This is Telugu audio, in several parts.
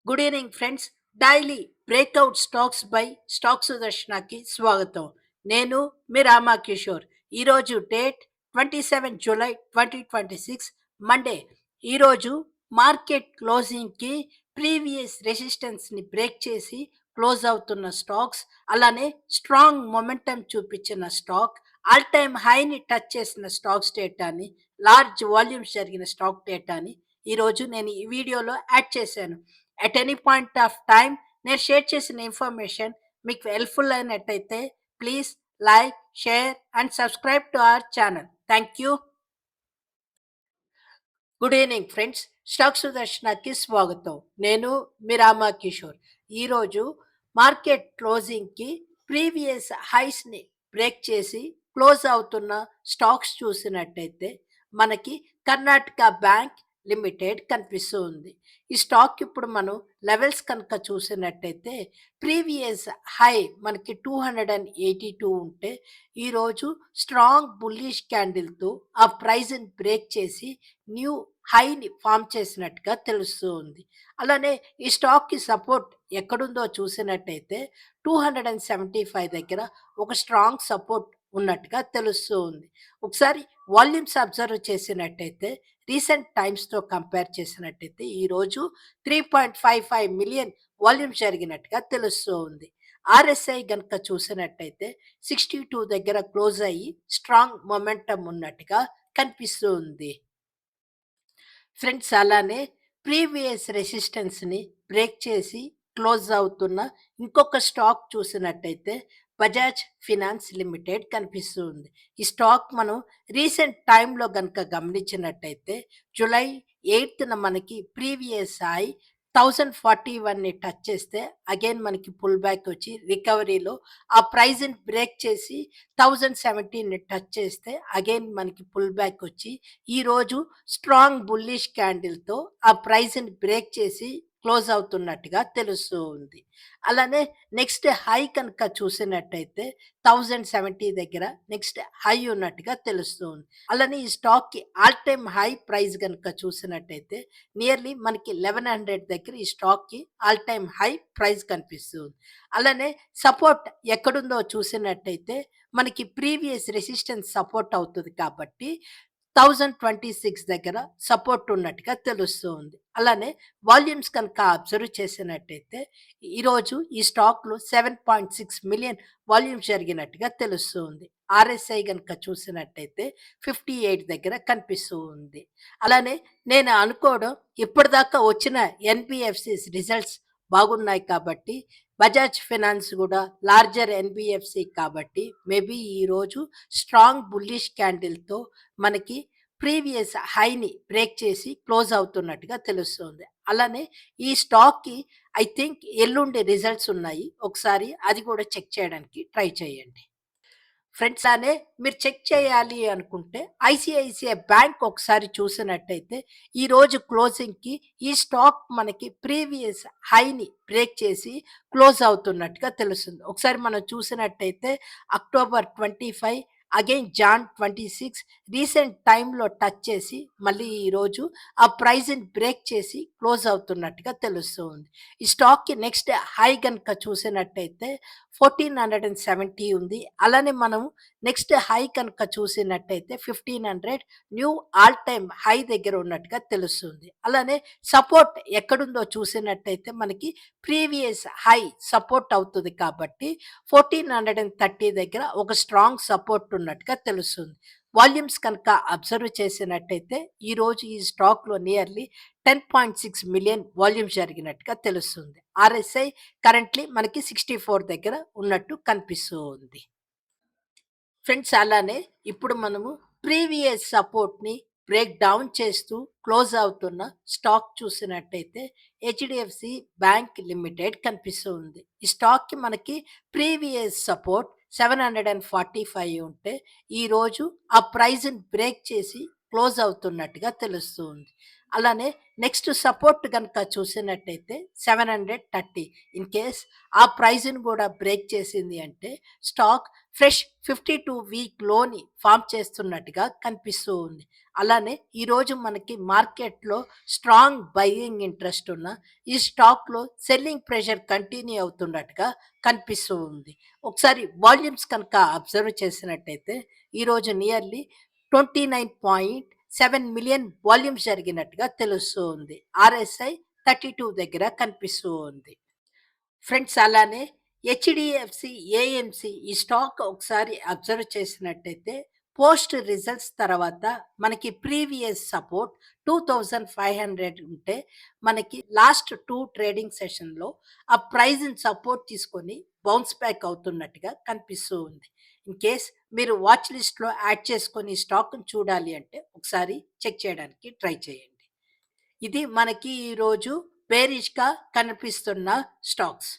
Good evening friends. Daily breakout stocks by stock సుదర్శనకి స్వాగతం. నేను మీ రామాకిషోర్. ఈరోజు డేట్ 27 జూలై 2026 మండే. ఈరోజు మార్కెట్ క్లోజింగ్కి ప్రీవియస్ రెసిస్టెన్స్ని బ్రేక్ చేసి క్లోజ్ అవుతున్న స్టాక్స్, అలానే స్ట్రాంగ్ మొమెంటం చూపించిన స్టాక్, ఆల్ టైమ్ హైని టచ్ చేసిన స్టాక్స్ డేటాని, లార్జ్ వాల్యూమ్స్ జరిగిన స్టాక్ డేటాని ఈరోజు నేను ఈ వీడియోలో యాడ్ చేశాను. At any point of time నేను షేర్ చేసిన ఇన్ఫర్మేషన్ మీకు హెల్ప్ఫుల్ అయినట్టయితే please like, share and subscribe to our channel. Thank you. Good evening friends. Stock సుదర్శనకి స్వాగతం. నేను మీ రామాకిషోర్. ఈరోజు మార్కెట్ క్లోజింగ్కి ప్రీవియస్ హైస్ని బ్రేక్ చేసి క్లోజ్ అవుతున్న స్టాక్స్ చూసినట్టయితే మనకి కర్ణాటక బ్యాంక్ లిమిటెడ్ కనిపిస్తూ ఉంది. ఈ స్టాక్ ఇప్పుడు మనం లెవెల్స్ కనుక చూసినట్టయితే ప్రీవియస్ హై మనకి 282 ఉంటే ఈరోజు స్ట్రాంగ్ బుల్లిష్ క్యాండిల్తో ఆ ప్రైజ్ని బ్రేక్ చేసి న్యూ హైని ఫామ్ చేసినట్టుగా తెలుస్తూ ఉంది. అలానే ఈ స్టాక్కి సపోర్ట్ ఎక్కడుందో చూసినట్టయితే 275 దగ్గర ఒక స్ట్రాంగ్ సపోర్ట్ ఉన్నట్టుగా తెలుస్తూ ఉంది. ఒకసారి వాల్యూమ్స్ అబ్జర్వ్ చేసినట్టయితే రీసెంట్ టైమ్స్తో కంపేర్ చేసినట్టయితే ఈరోజు 3.55 మిలియన్ వాల్యూమ్ జరిగినట్టుగా తెలుస్తూ ఉంది. ఆర్ఎస్ఐ గనుక చూసినట్టయితే 62 దగ్గర క్లోజ్ అయ్యి స్ట్రాంగ్ మొమెంటం ఉన్నట్టుగా కనిపిస్తూ ఉంది. ఫ్రెండ్స్, అలానే ప్రీవియస్ రెసిస్టెన్స్ని బ్రేక్ చేసి క్లోజ్ అవుతున్న ఇంకొక స్టాక్ చూసినట్టయితే బజాజ్ ఫినాన్స్ లిమిటెడ్ కనిపిస్తూ ఉంది. ఈ స్టాక్ మనం రీసెంట్ టైంలో కనుక గమనించినట్టయితే జూలై 8న మనకి ప్రీవియస్ హై 1041ని టచ్ చేస్తే అగైన్ మనకి పుల్ బ్యాక్ వచ్చి రికవరీలో ఆ ప్రైజ్ని బ్రేక్ చేసి 1017ని టచ్ చేస్తే అగైన్ మనకి పుల్ బ్యాక్ వచ్చి ఈరోజు స్ట్రాంగ్ బుల్లిష్ క్యాండిల్తో ఆ ప్రైజ్ని బ్రేక్ చేసి క్లోజ్ అవుతున్నట్టుగా తెలుస్తూ ఉంది. అలానే నెక్స్ట్ హై కనుక చూసినట్టయితే 1070 దగ్గర నెక్స్ట్ హై ఉన్నట్టుగా తెలుస్తూ ఉంది. అలానే ఈ స్టాక్కి ఆల్ టైమ్ హై ప్రైస్ కనుక చూసినట్టయితే నియర్లీ మనకి 1100 దగ్గర ఈ స్టాక్కి ఆల్ టైమ్ హై ప్రైస్ కనిపిస్తుంది. అలానే సపోర్ట్ ఎక్కడుందో చూసినట్టయితే మనకి ప్రీవియస్ రెసిస్టెన్స్ సపోర్ట్ అవుతుంది కాబట్టి 1026 దగ్గర సపోర్ట్ ఉన్నట్టుగా తెలుస్తూ ఉంది. అలానే వాల్యూమ్స్ కనుక అబ్జర్వ్ చేసినట్టయితే ఈరోజు ఈ స్టాక్లో 7.6 మిలియన్ వాల్యూమ్స్ జరిగినట్టుగా తెలుస్తూ ఉంది. ఆర్ఎస్ఐ కనుక చూసినట్టయితే 58 దగ్గర కనిపిస్తూ ఉంది. అలానే నేను అనుకోవడం ఇప్పటిదాకా వచ్చిన ఎన్బిఎఫ్సిస్ రిజల్ట్స్ బాగున్నాయి కాబట్టి బజాజ్ ఫినాన్స్ కూడా లార్జర్ ఎన్బిఎఫ్సి కాబట్టి మేబీ ఈరోజు స్ట్రాంగ్ బుల్లిష్ క్యాండిల్తో మనకి ప్రీవియస్ హైని బ్రేక్ చేసి క్లోజ్ అవుతున్నట్టుగా తెలుస్తుంది. అలానే ఈ స్టాక్కి ఐ థింక్ ఎల్లుండి రిజల్ట్స్ ఉన్నాయి. ఒకసారి అది కూడా చెక్ చేయడానికి ట్రై చేయండి. ఫ్రెండ్స్, అనే మీరు చెక్ చేయాలి అనుకుంటే ఐసిఐసిఐ బ్యాంక్ ఒకసారి చూసినట్టయితే ఈరోజు క్లోజింగ్కి ఈ స్టాక్ మనకి ప్రీవియస్ హైని బ్రేక్ చేసి క్లోజ్ అవుతున్నట్టుగా తెలుస్తుంది. ఒకసారి మనం చూసినట్టయితే అక్టోబర్ 25 అగైన్ జాన్ 26 రీసెంట్ టైంలో టచ్ చేసి మళ్ళీ ఈరోజు ఆ ప్రైజ్ని బ్రేక్ చేసి క్లోజ్ అవుతున్నట్టుగా తెలుస్తుంది. ఈ స్టాక్కి నెక్స్ట్ హై కనుక చూసినట్టయితే 1470 ఉంది. అలానే మనం నెక్స్ట్ హై కనుక చూసినట్టయితే 1500 న్యూ ఆల్ టైమ్ హై దగ్గర ఉన్నట్టుగా తెలుస్తుంది. అలానే సపోర్ట్ ఎక్కడుందో చూసినట్టయితే మనకి ప్రీవియస్ హై సపోర్ట్ అవుతుంది కాబట్టి 1430 దగ్గర ఒక స్ట్రాంగ్ సపోర్ట్ ఉన్నట్టుగా తెలుస్తుంది. వాల్యూమ్స్ కనుక అబ్జర్వ్ చేసినట్టయితే ఈరోజు ఈ స్టాక్లో నియర్లీ 10.6 మిలియన్ వాల్యూమ్స్ జరిగినట్టుగా తెలుస్తుంది. ఆర్ఎస్ఐ కరెంట్లీ మనకి 64 దగ్గర ఉన్నట్టు కనిపిస్తూ ఉంది. ఫ్రెండ్స్, అలానే ఇప్పుడు మనము ప్రీవియస్ సపోర్ట్ని బ్రేక్ డౌన్ చేస్తూ క్లోజ్ అవుతున్న స్టాక్ చూసినట్టయితే హెచ్డిఎఫ్సి బ్యాంక్ లిమిటెడ్ కనిపిస్తూ ఉంది. ఈ స్టాక్కి మనకి ప్రీవియస్ సపోర్ట్ 745 ఉంటే ఈరోజు ఆ ప్రైజ్ని బ్రేక్ చేసి క్లోజ్ అవుతున్నట్టుగా తెలుస్తూ ఉంది. అలానే నెక్స్ట్ సపోర్ట్ గనుక చూసినట్టయితే 730. ఇన్ కేస్ ఆ ప్రైజ్‌ని గూడా బ్రేక్ చేసింది అంటే స్టాక్ ఫ్రెష్ 52 వీక్ లోని ఫార్మ్ చేస్తున్నట్టుగా కనిపిస్తూ ఉంది. అలానే ఈరోజు మనకి మార్కెట్‌లో స్ట్రాంగ్ బయింగ్ ఇంట్రెస్ట్ ఉన్న ఈ స్టాక్‌లో సెల్లింగ్ ప్రెషర్ కంటిన్యూ అవుతున్నట్టుగా కనిపిస్తూ ఉంది. ఒకసారి వాల్యూమ్స్ కనుక అబ్జర్వ్ చేసినట్టయితే ఈరోజు నియర్లీ 29.7 మిలియన్ వాల్యూమ్స్ జరిగినట్టుగా తెలుస్తూ ఉంది. ఆర్ఎస్ఐ 32 దగ్గర కనిపిస్తూ ఉంది. ఫ్రెండ్స్ అలానే హెచ్డిఎఫ్సి ఏఎంసి ఈ స్టాక్ ఒకసారి అబ్జర్వ్ చేసినట్టయితే పోస్ట్ రిజల్ట్స్ తర్వాత మనకి ప్రీవియస్ సపోర్ట్ 2500 ఉంటే మనకి లాస్ట్ 2 ట్రేడింగ్ సెషన్లో ఆ ప్రైజ్ని సపోర్ట్ తీసుకొని బౌన్స్ బ్యాక్ అవుతున్నట్టుగా కనిపిస్తూ ఉంది. ఇన్ కేస్ మీరు వాచ్ లిస్ట్లో యాడ్ చేసుకొని స్టాక్ని చూడాలి అంటే ఒకసారి చెక్ చేయడానికి ట్రై చేయండి. ఇది మనకి ఈరోజు బేరిష్గా కనిపిస్తున్న స్టాక్స్.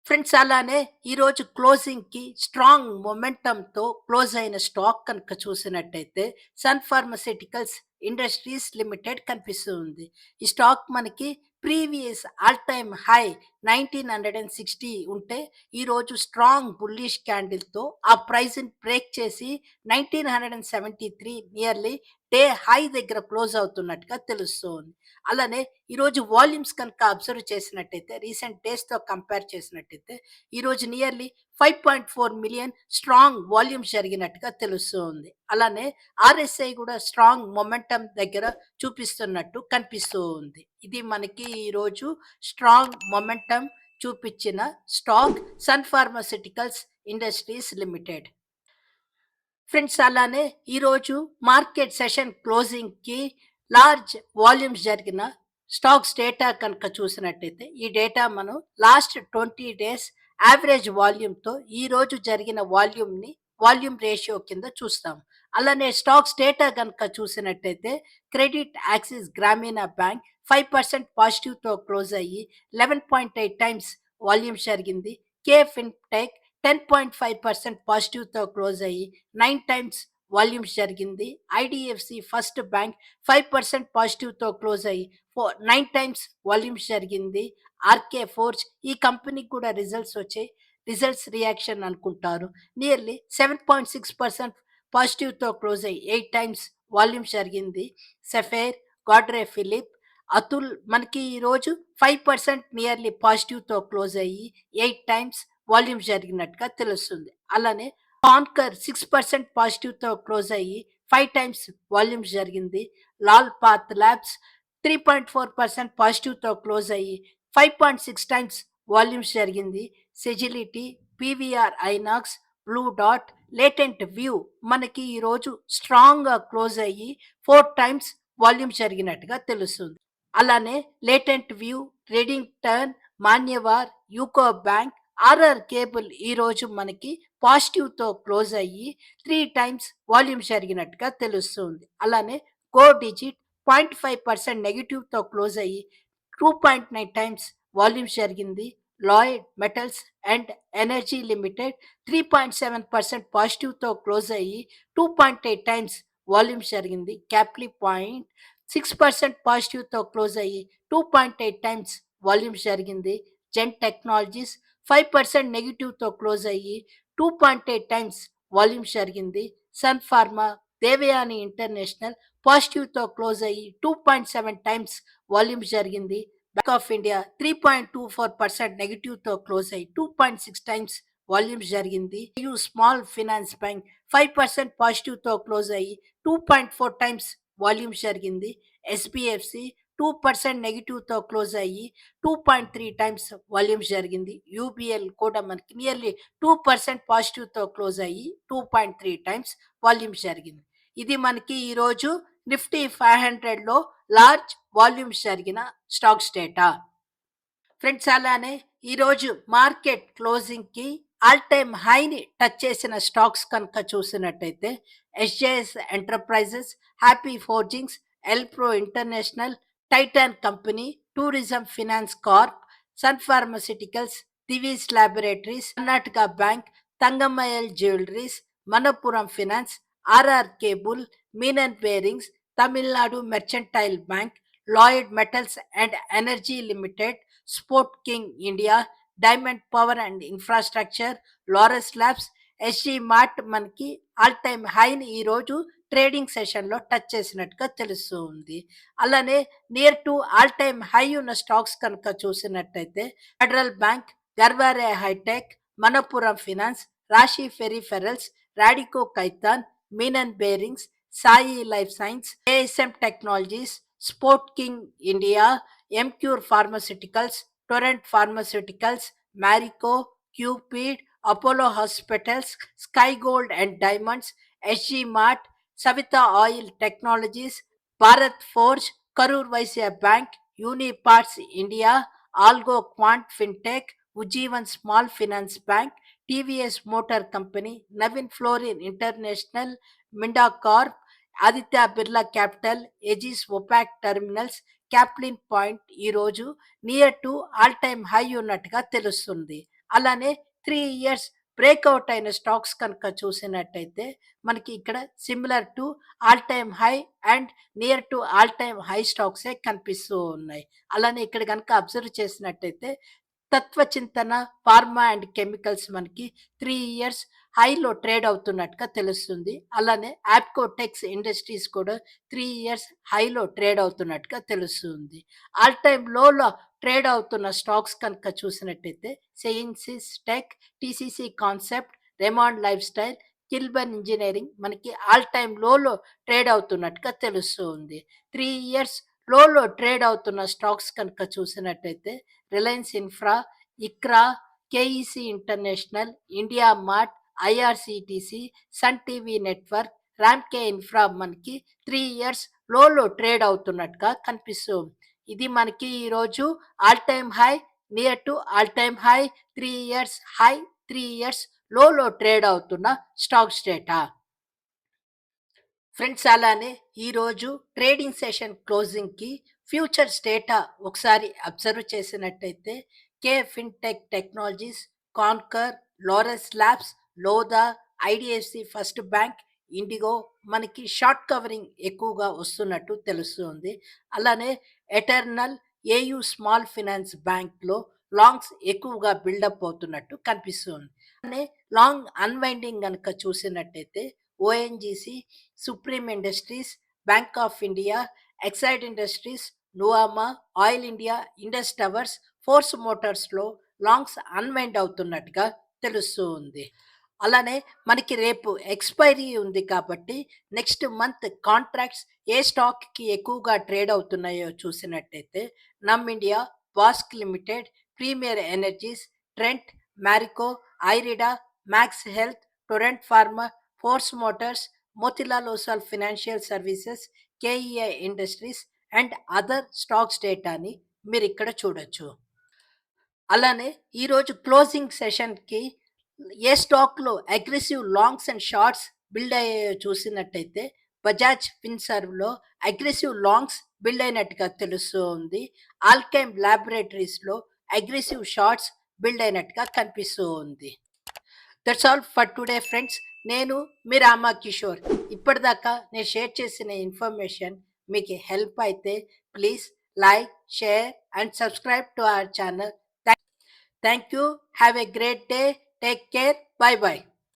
ఫ్రెండ్స్ అలానే ఈరోజు క్లోజింగ్‌కి స్ట్రాంగ్ మొమెంటమ్‌తో క్లోజ్ అయిన స్టాక్ కనుక చూసినట్టయితే సన్ ఫార్మాస్యూటికల్స్ ఇండస్ట్రీస్ లిమిటెడ్ కనిపిస్తూ ఉంది. ఈ స్టాక్ మనకి ప్రీవియస్ ఆల్ టైమ్ హై 1960 ఉంటే ఈరోజు స్ట్రాంగ్ బుల్లిష్ క్యాండిల్‌తో ఆ ప్రైస్‌ని బ్రేక్ చేసి 1973 నియర్లీ డే హై దగ్గర క్లోజ్ అవుతున్నట్టుగా తెలుస్తూ ఉంది. అలానే ఈరోజు వాల్యూమ్స్ కనుక అబ్జర్వ్ చేసినట్టయితే రీసెంట్ డేస్‌తో కంపేర్ చేసినట్టయితే ఈరోజు నియర్లీ 5.4 మిలియన్ స్ట్రాంగ్ వాల్యూమ్స్ జరిగినట్టుగా తెలుస్తూ ఉంది. అలానే ఆర్ఎస్ఐ కూడా స్ట్రాంగ్ మొమెంటమ్ దగ్గర చూపిస్తున్నట్టు కనిపిస్తూ ఉంది. ఇది మనకి ఈరోజు స్ట్రాంగ్ మొమెంటమ్ చూపించిన stock Sun Pharmaceuticals Industries Limited. Friends అలానే ఈరోజు మార్కెట్ సెషన్ క్లోజింగ్‌కి లార్జ్ వాల్యూమ్స్ జరిగిన స్టాక్స్ డేటా కనుక చూసినట్టయితే ఈ డేటా మనం లాస్ట్ 20 డేస్ యావరేజ్ వాల్యూమ్‌తో ఈరోజు జరిగిన వాల్యూమ్ రేషియో కింద చూస్తాం. అలానే స్టాక్స్ డేటా గనుక చూసినట్టయితే క్రెడిట్ యాక్సిస్ గ్రామీణ బ్యాంక్ 5% పాజిటివ్‌తో క్లోజ్ అయ్యి 11.8 టైమ్స్ వాల్యూమ్ జరిగింది. ఫిన్టెక్ 10.5% పాజిటివ్‌తో క్లోజ్ అయ్యి 9 టైమ్స్ వాల్యూమ్స్ జరిగింది. ఐడిఎఫ్సి ఫస్ట్ బ్యాంక్ 5% పాజిటివ్‌తో క్లోజ్ అయ్యి 9 టైమ్స్ వాల్యూమ్స్ జరిగింది. ఆర్కే ఫోర్జ్ ఈ కంపెనీకి కూడా రిజల్ట్స్ వచ్చాయి. రిజల్ట్స్ రియాక్షన్ అనుకుంటారు. నియర్లీ 7.6% పాజిటివ్‌తో క్లోజ్ అయ్యి 8 టైమ్స్ వాల్యూమ్స్ జరిగింది. సెఫైర్, గాడ్రే ఫిలిప్, అతుల్ మనకి ఈరోజు 5% నియర్లీ పాజిటివ్‌తో క్లోజ్ అయ్యి 8 టైమ్స్ వాల్యూమ్స్ జరిగినట్టుగా తెలుస్తుంది. అలానే కాన్కర్ 6% పాజిటివ్‌తో క్లోజ్ అయ్యి 5 టైమ్స్ వాల్యూమ్స్ జరిగింది. లాల్ పాత్ ల్యాబ్స్ 3.4% పాజిటివ్‌తో క్లోజ్ అయ్యి 5.6 టైమ్స్ వాల్యూమ్స్ జరిగింది. సెజిలిటీ, పీవీఆర్ ఐనాక్స్, బ్లూ డాట్, లేటెంట్ వ్యూ మనకి ఈరోజు స్ట్రాంగ్‌గా క్లోజ్ అయ్యి 4 టైమ్స్ వాల్యూమ్స్ జరిగినట్టుగా తెలుస్తుంది. అలానే Latent View, Redington, Manyavar, UCO Bank, RR Cable ఈరోజు మనకి పాజిటివ్‌తో క్లోజ్ అయ్యి 3 టైమ్స్ వాల్యూమ్ జరిగినట్టుగా తెలుస్తుంది. అలానే గో డిజిట్ 0.5% నెగెటివ్‌తో క్లోజ్ అయ్యి 2.9 టైమ్స్ వాల్యూమ్స్ జరిగింది. Lloyds Metals and Energy Limited 3.7% పాజిటివ్‌తో క్లోజ్ అయ్యి 2.8 టైమ్స్ వాల్యూమ్స్ జరిగింది. క్యాప్లీ పాయింట్ 6% పాజిటివ్‌తో క్లోజ్ అయ్యి 2.8 టైమ్స్ వాల్యూమ్స్ జరిగింది. జెన్ టెక్నాలజీస్ 5% నెగెటివ్‌తో క్లోజ్ అయ్యి 2.8 టైమ్స్ వాల్యూమ్స్ జరిగింది. సన్ ఫార్మా, దేవయాని ఇంటర్నేషనల్ పాజిటివ్‌తో క్లోజ్ అయ్యి 2.7 టైమ్స్ వాల్యూమ్స్ జరిగింది. బ్యాంక్ ఆఫ్ ఇండియా 3.24% నెగెటివ్‌తో క్లోజ్ అయ్యి 2.6 టైమ్స్ వాల్యూమ్స్ జరిగింది. యూ స్మాల్ ఫైనాన్స్ బ్యాంక్ 5% పాజిటివ్‌తో క్లోజ్ అయ్యి 2.4 టైమ్స్ వాల్యూమ్స్ జరిగింది. ఎస్బిఎఫ్సి 2% నెగెటివ్‌తో క్లోజ్ అయ్యి 2.3 టైమ్స్ వాల్యూమ్స్ జరిగింది. యూబీఎల్ కూడా మనకి నియర్లీ 2% పాజిటివ్‌తో క్లోజ్ అయ్యి 2.3 టైమ్స్ వాల్యూమ్స్ జరిగింది. ఇది మనకి ఈరోజు నిఫ్టీ 500లో లార్జ్ వాల్యూమ్స్ జరిగిన స్టాక్స్ డేటా. ఫ్రెండ్స్ అలానే ఈరోజు మార్కెట్ క్లోజింగ్‌కి ఆల్ టైమ్ హైని టచ్ చేసిన స్టాక్స్ కనుక చూసినట్టయితే SJS Enterprises, Happy Forgings, Elpro International, Titan Company, Tourism Finance Corp, Sun Pharmaceuticals, Divi's Laboratories, Karnataka Bank, Thangamayil Jewelleries, Manappuram Finance, RR Cable, Menon Bearings, Tamil Nadu Mercantile Bank, Lloyd Metals and Energy Limited, Sport King India, Diamond Power and Infrastructure, Laurus Labs, SG Mart మనకి ఆల్ టైమ్ హైని ఈరోజు ట్రేడింగ్ సెషన్లో టచ్ చేసినట్టుగా తెలుస్తూ ఉంది. అలానే near to all time high ఉన్న స్టాక్స్ కనుక చూసినట్టయితే Federal Bank, Garware Hitech, Manappuram Finance, Rashi Peripherals, Radico Khaitan, Menon Bearings, Sai Life Sciences, ASM Technologies, Sport King India, Emcure Pharmaceuticals, Torrent Pharmaceuticals, Marico, Cupid, Apollo Hospitals, Sky Gold and Diamonds, SG Mart, Savita Oil Technologies, Bharat Forge, Karur Vysya Bank, యూనిపార్ట్స్ India, Algo Quant Fintech, Ujjivan Small Finance Bank, TVS Motor Company, Navin Fluorine International, Minda Corp, Aditya Birla Capital, Aegis Vopak Terminals, Caplin Point ఈరోజు near to all time high ఉన్నట్టుగా తెలుస్తుంది. అలానే 3 ఇయర్స్ బ్రేక్అవుట్ అయిన స్టాక్స్ కనుక చూసినట్టయితే మనకి ఇక్కడ similar to all time high and near to all time high స్టాక్సే కనిపిస్తూ ఉన్నాయి. అలానే ఇక్కడ కనుక అబ్జర్వ్ చేసినట్టయితే తత్వచింతన ఫార్మా అండ్ కెమికల్స్ మనకి 3 ఇయర్స్ హైలో ట్రేడ్ అవుతున్నట్టుగా తెలుస్తుంది. అలానే యాప్కో టెక్స్ ఇండస్ట్రీస్ కూడా 3 ఇయర్స్ హైలో ట్రేడ్ అవుతున్నట్టుగా తెలుస్తుంది. ఆల్ టైమ్ లోలో ట్రేడ్ అవుతున్న స్టాక్స్ కనుక చూసినట్టయితే సెయిన్సిస్ tech, TCC concept, Raymond lifestyle, Kilburn engineering మనకి ఆల్ టైమ్ లోలో ట్రేడ్ అవుతున్నట్టుగా తెలుస్తుంది. 3 ఇయర్స్ లోలో ట్రేడ్ అవుతున్న స్టాక్స్ కనుక చూసినట్టయితే Reliance infra, ICRA, KEC international, India mart, IRCTC, Sun TV network, Ramky infra మనకి 3 ఇయర్స్ లోలో ట్రేడ్ అవుతున్నట్టుగా కనిపిస్తుంది. ఇది మనకి ఈరోజు all time high, near to all time high, 3 years high, 3 years లోలో ట్రేడ్ అవుతున్న స్టాక్స్ డేటా. ఫ్రెండ్స్ అలానే ఈరోజు ట్రేడింగ్ సెషన్ క్లోజింగ్కి ఫ్యూచర్స్ డేటా ఒకసారి అబ్జర్వ్ చేసినట్టయితే K Fintech Technologies, Concor, Laurus Labs, Lodha, IDFC First Bank, IndiGo మనకి షార్ట్ కవరింగ్ ఎక్కువగా వస్తున్నట్టు తెలుస్తుంది. అలానే ఎటర్నల్, ఏయూ స్మాల్ ఫినాన్స్ బ్యాంక్లో లాంగ్స్ ఎక్కువగా బిల్డప్ అవుతున్నట్టు కనిపిస్తుంది. అలానే లాంగ్ అన్వైండింగ్ కనుక చూసినట్టయితే ONGC, Supreme Industries, bank of India, Exide Industries, Nuvama, Oil India, Indus Towers, Force మోటార్స్లో లాంగ్స్ అన్వైండ్ అవుతున్నట్టుగా తెలుస్తూ ఉంది. అలానే మనకి రేపు ఎక్స్పైరీ ఉంది కాబట్టి నెక్స్ట్ మంత్ కాంట్రాక్ట్స్ ఏ స్టాక్కి ఎక్కువగా ట్రేడ్ అవుతున్నాయో చూసినట్టయితే Nam India, Bosch Limited, Premier Energies, Trent, Marico, IREDA, Max Health, Torrent Pharma, Force Motors, Motilal Oswal Financial Services, KEI Industries and other stocks డేటాని మీరు ఇక్కడ చూడొచ్చు. అలానే ఈరోజు క్లోజింగ్ సెషన్కి ఏ స్టాక్లో aggressive longs and shorts build అయ్యాయో చూసినట్టయితే బజాజ్ ఫిన్సర్వ్లో అగ్రెసివ్ లాంగ్స్ బిల్డ్ అయినట్టుగా తెలుస్తూ ఉంది. ఆల్కైమ్ ల్యాబొరేటరీస్లో అగ్రెసివ్ షార్ట్స్ బిల్డ్ అయినట్టుగా కనిపిస్తూ ఉంది. That's all for today friends. నేను మీ రామా కిషోర్. ఇప్పటిదాకా నేను షేర్ చేసిన ఇన్ఫర్మేషన్ మీకు హెల్ప్ అయితే please like, share and subscribe to our channel. Thank you. Have a great day. Take care. By by.